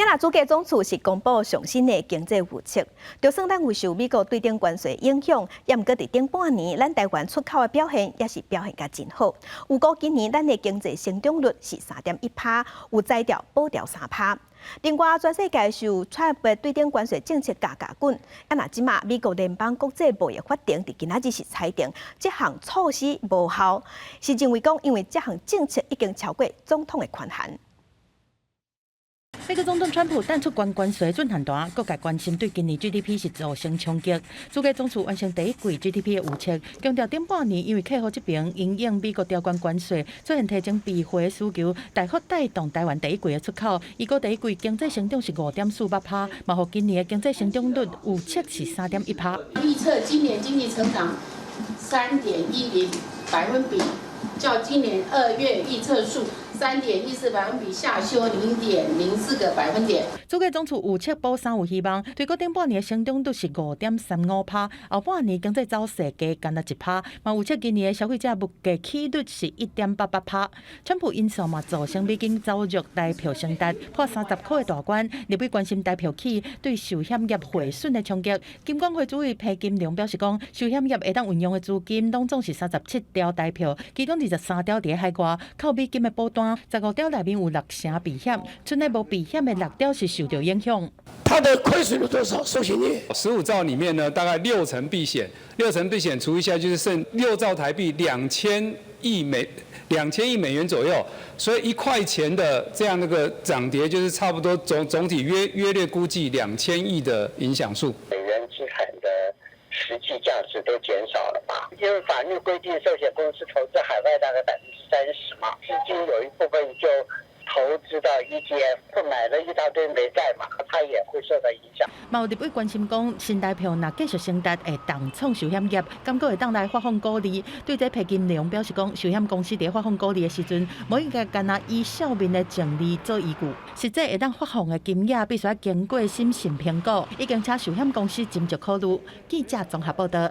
亚纳主计总处是公布上新的经济预测，就算咱有受美国对顶关税影响，也毋过伫顶半年，咱台湾出口的表现也是表现甲真好。有估今年咱的经济成长率是3.1%，有财调保调3%。另外，全世界受川普对顶关税政策夹滚，啊那即马美国联邦国际贸易法庭伫今仔日是裁定，这项措施无效，是认为讲因为这项政策已经超过总统的权限。 美国总统川普淡出关税震撼大，各界关心对今年 GDP 是造成冲击。主计总处完成第一季 GDP 的预测，强调顶半年因为客户这边因应美国调关税，出现提升备货的需求，大幅带动台湾第一季的出口。预估第一季经济成长是5.48%，嘛，和今年的经济成长率预测是3.1%。预测今年经济成长3.10%，较今年2月预测数3.14%下修0.04个百分点。主计总处预测保三有希望，推估顶半年的成长率是5.35%，后半年经济走势加干了1%，嘛预测今年的消费者物价起率是1.88%。川普因素嘛造成美金走弱，台票升达破30块的大关，日本关心台票起对寿险业汇损的冲击。金管会主委裴金良表示讲，寿险业会当运用的资金拢总是37条台票，其中23条伫海外，靠美金的保单，15条内面有6成避险，剩下无避险的6条是受到影响。它的亏损有多少？寿险业15兆里面呢，大概6成避险，6成避险除一下就是剩6兆台币2000亿美元左右，所以1块钱的这样那个涨跌，就是差不多总体约略估计2000亿的影响数。美元资产的实际价值都减少了嘛？因为法律规定，寿险公司投资海外大概30%嘛，资金有一部分就投资到 ETF， 买了一大堆美债嘛，它也会受到影响。嘛有日本关心讲，新台票若继续升达，会重创寿险业，感觉会当来发放鼓励。对这裴金良表示讲，寿险公司伫发放鼓励的时阵，无应该干那以小面的净利做依据，实际会当发放的金额必须要经过审慎评估，已经请寿险公司斟酌考虑。记者综合报道。